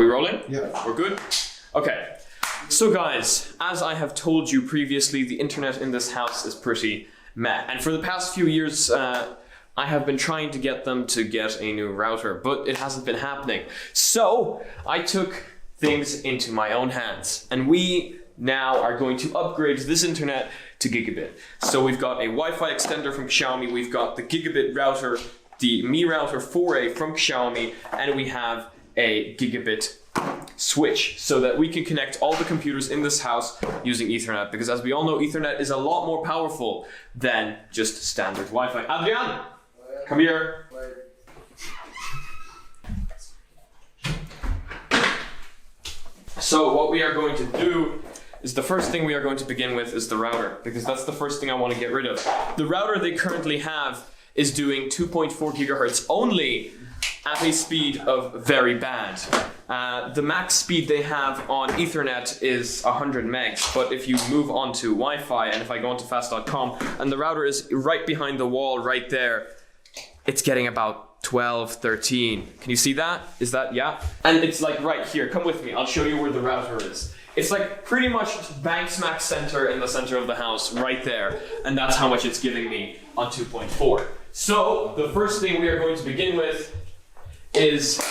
we rolling? Yeah. We're good? Okay. So guys, as I have told you previously, the internet in this house is pretty meh. And for the past few years, I have been trying to get them to get a new router, but it hasn't been happening. So I took things into my own hands, and we now are going to upgrade this internet to gigabit. So we've got a Wi-Fi extender from Xiaomi, we've got the gigabit router, the Mi Router 4A from Xiaomi, and we have a gigabit switch so that we can connect all the computers in this house using Ethernet, because as we all know, Ethernet is a lot more powerful than just standard Wi-Fi. Adrian, come here. So what we are going to do is the first thing we are going to begin with is the router, because that's the first thing I want to get rid of. The router they currently have is doing 2.4 gigahertz only at a speed of very bad. The max speed they have on Ethernet is 100 megs, but if you move on to Wi-Fi, and if I go onto fast.com, and the router is right behind the wall right there, it's getting about 12, 13. Can you see that? Is that, yeah? And it's like right here, come with me, I'll show you where the router is. It's like pretty much bang smack center in the center of the house, right there. And that's how much it's giving me on 2.4. So the first thing we are going to begin with is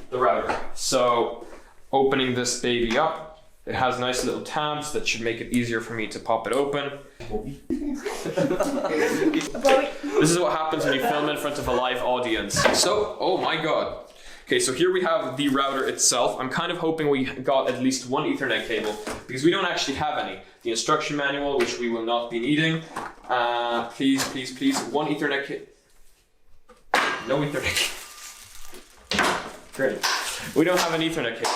the router. So opening this baby up, it has nice little tabs that should make it easier for me to pop it open. This is what happens when you film in front of a live audience. So, oh my god. Okay, so here we have the router itself. I'm kind of hoping we got at least one Ethernet cable, because we don't actually have any. The instruction manual, which we will not be needing. Please, please, please, one Ethernet cable. No Ethernet cable. Great. We don't have an Ethernet cable.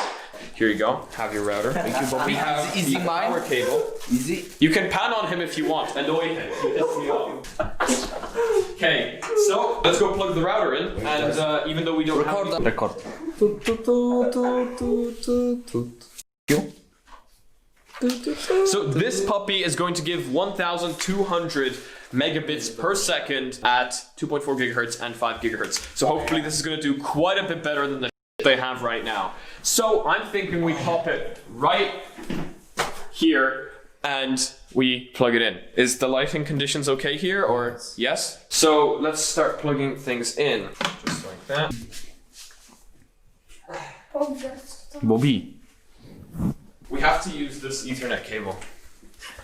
Here you go, have your router. Thank you, Bobby. We have the power cable. Easy. You can pan on him if you want, annoy him. He pisses me off. Okay, so let's go plug the router in, and even though we don't have... Record. So this puppy is going to give 1,200 megabits per second at 2.4 gigahertz and 5 gigahertz. So hopefully this is going to do quite a bit better than the they have right now. So I'm thinking we pop it right here and we plug it in. Is the lighting conditions okay here, or yes? So let's start plugging things in, just like that. Bobby. We have to use this Ethernet cable.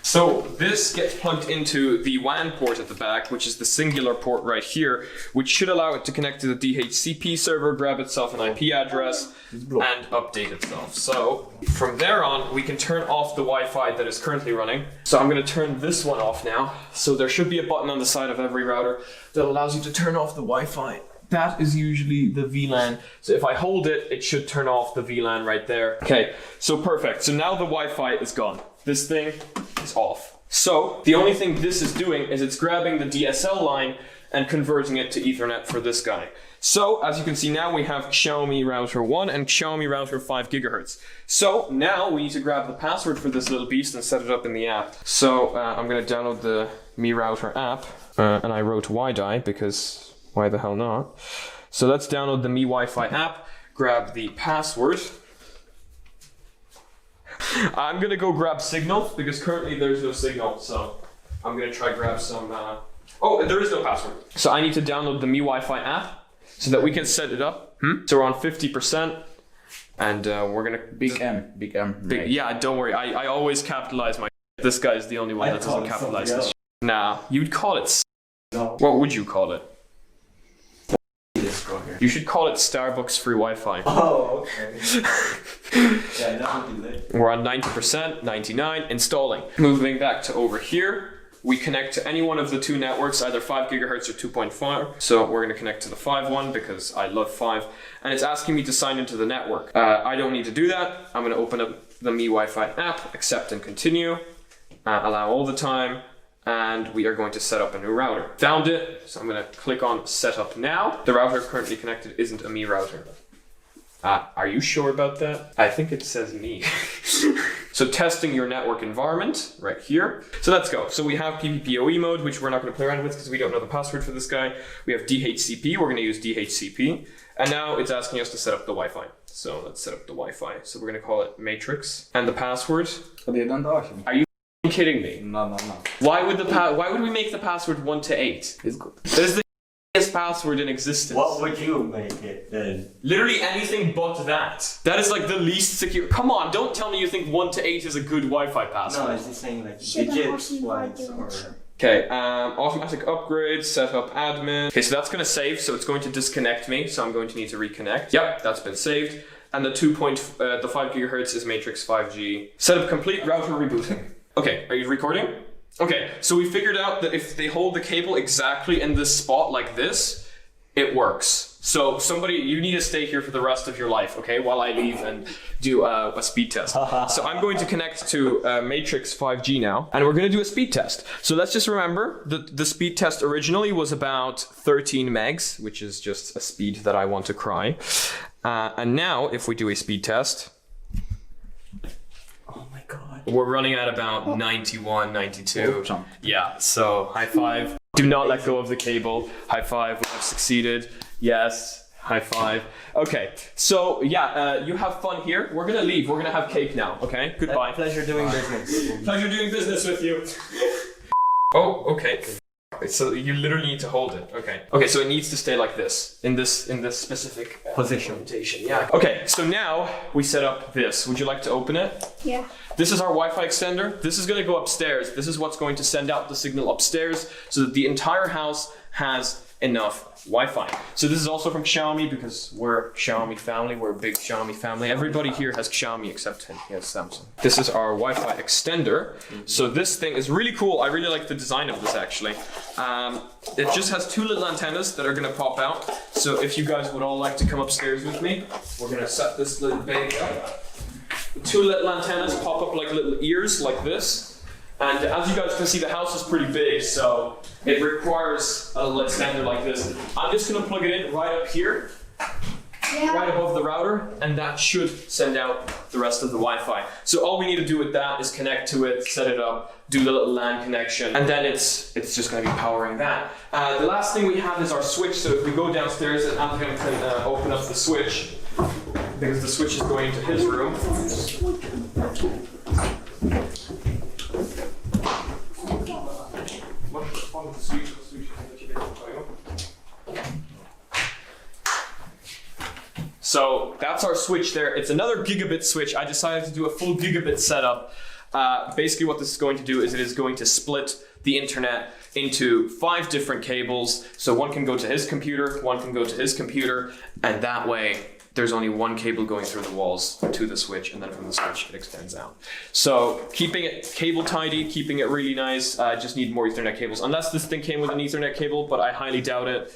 So this gets plugged into the WAN port at the back, which is the singular port right here, which should allow it to connect to the DHCP server, grab itself an IP address, and update itself. So from there on, we can turn off the Wi-Fi that is currently running. So I'm going to turn this one off now. So there should be a button on the side of every router that allows you to turn off the Wi-Fi. That is usually the VLAN. So if I hold it, it should turn off the VLAN right there. Okay, so perfect. So now the Wi-Fi is gone. This thing is off. So the only thing this is doing is it's grabbing the DSL line and converting it to Ethernet for this guy. So as you can see now, we have Xiaomi router 1 and Xiaomi router 5 gigahertz. So now we need to grab the password for this little beast and set it up in the app. So I'm going to download the Mi Router app, and I wrote WiDi because why the hell not? So let's download the Mi Wi-Fi app, grab the password. I'm gonna go grab signal because currently there's no signal, so I'm gonna try grab some. Oh, there is no password. So I need to download the Mi Wi-Fi app so that we can set it up. So we're on 50%, and we're gonna Big M. yeah, don't worry. I always capitalize my. This guy is the only one that doesn't capitalize this. Nah, you'd call it. No. What would you call it? You should call it Starbucks free Wi-Fi. Oh, okay. Yeah, that would be lit. We're on 90%, 99, installing. Moving back to over here, we connect to any one of the two networks, either 5 gigahertz or 2.4. So we're going to connect to the 5 one because I love 5. And it's asking me to sign into the network. I don't need to do that. I'm going to open up the Mi Wi-Fi app, accept and continue, allow all the time. And we are going to set up a new router. Found it, so I'm going to click on set up now. The router currently connected isn't a Mi router. Are you sure about that? I think it says me. So testing your network environment right here. So let's go. So we have PPPoE mode, which we're not going to play around with because we don't know the password for this guy. We have DHCP, we're going to use DHCP. And now it's asking us to set up the Wi-Fi. So let's set up the Wi-Fi. So we're gonna call it Matrix. And the password. Are you kidding me? No. Why would we make the password 1 to 8? It's good. That is the shittiest password in existence. What would you make it then? Literally anything but that. That is like the least secure. Come on, don't tell me you think 1 to 8 is a good Wi-Fi password. No, it's just saying like digits wise or... Okay, automatic upgrade, setup admin. Okay, so that's gonna save, so it's going to disconnect me, so I'm going to need to reconnect. Yep, that's been saved. And the 5 gigahertz is Matrix 5G. Setup complete, router rebooting. Okay, are you recording? Okay, so we figured out that if they hold the cable exactly in this spot like this, it works. So somebody, you need to stay here for the rest of your life, okay, while I leave and do a speed test. So I'm going to connect to Matrix 5G now, and we're going to do a speed test. So let's just remember that the speed test originally was about 13 megs, which is just a speed that I want to cry. And now, if we do a speed test, Oh my god. we're running at about 91, 92. Yeah, so high five. Do not let go of the cable. High five, we have succeeded. Yes, high five. Okay, so yeah, you have fun here. We're gonna leave. We're gonna have cake now, okay? Goodbye. Pleasure doing business. Pleasure doing business with you. Oh, okay. So you literally need to hold it. Okay. Okay, so it needs to stay like this, in this specific Position. rotation. Yeah. Okay, so now we set up this. Would you like to open it? Yeah. This is our Wi-Fi extender. This is going to go upstairs. This is what's going to send out the signal upstairs so that the entire house has enough Wi-Fi. So this is also from Xiaomi because we're Xiaomi family. We're a big Xiaomi family. Everybody here has Xiaomi except him. He has Samsung. This is our Wi-Fi extender. So this thing is really cool. I really like the design of this actually. It just has 2 little antennas that are going to pop out. So if you guys would all like to come upstairs with me, we're going to set this little baby up. 2 little antennas pop up like little ears like this. And as you guys can see, the house is pretty big, so it requires a little extender like this. I'm just gonna plug it in right up here, right above the router, and that should send out the rest of the Wi-Fi. So all we need to do with that is connect to it, set it up, do the little LAN connection, and then it's just gonna be powering that. The last thing we have is our switch, so if we go downstairs and Anthony can open up the switch, because the switch is going to his room. So that's our switch there. It's another gigabit switch. I decided to do a full gigabit setup. Basically what this is going to do is it is going to split the internet into 5 different cables. So one can go to his computer, one can go to his computer, and that way there's only one cable going through the walls to the switch, and then from the switch it extends out. So keeping it cable tidy, keeping it really nice. I just need more Ethernet cables, unless this thing came with an Ethernet cable, but I highly doubt it.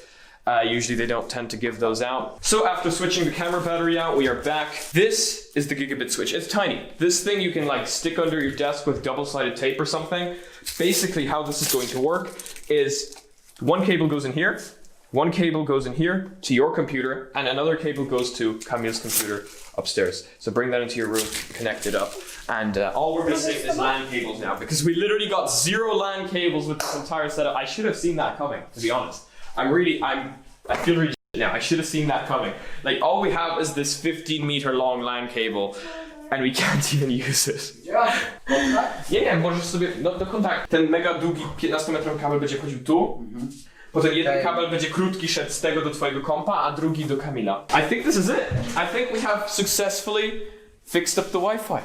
Usually they don't tend to give those out. So after switching the camera battery out, we are back. This is the gigabit switch. It's tiny. This thing you can like stick under your desk with double-sided tape or something. Basically how this is going to work is one cable goes in here, one cable goes in here to your computer, and another cable goes to Camille's computer upstairs. So bring that into your room, connect it up. And all we're missing is LAN cables now, because we literally got 0 LAN cables with this entire setup. I should have seen that coming, to be honest. I feel really now. I should have seen that coming. Like all we have is this 15-meter long LAN cable, and we can't even use it. Nie, możesz sobie, no do kontaktu. Ten mega długi 15-metrowy kabel będzie chodził tu. Potem jeden kabel będzie krótki szedł z tego do twojego kompa, a drugi do Kamila. I think this is it. I think we have successfully fixed up the Wi-Fi.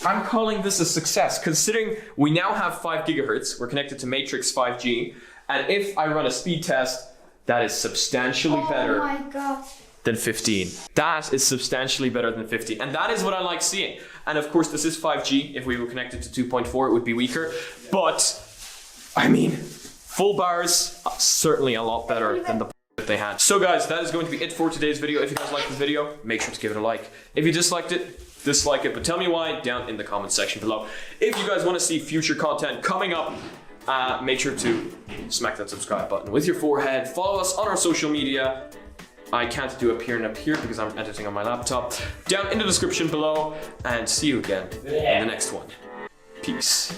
I'm calling this a success, considering we now have 5 gigahertz. We're connected to Matrix 5G. And if I run a speed test, that is substantially better than 15. That is substantially better than 15. And that is what I like seeing. And of course, this is 5G. If we were connected to 2.4, it would be weaker. But, I mean, full bars, certainly a lot better than the that they had. So guys, that is going to be it for today's video. If you guys liked the video, make sure to give it a like. If you disliked it, dislike it. But tell me why down in the comments section below. If you guys want to see future content coming up, make sure to smack that subscribe button with your forehead. Follow us on our social media. I can't do up here and up here because I'm editing on my laptop. Down in the description below, and see you again in the next one. Peace.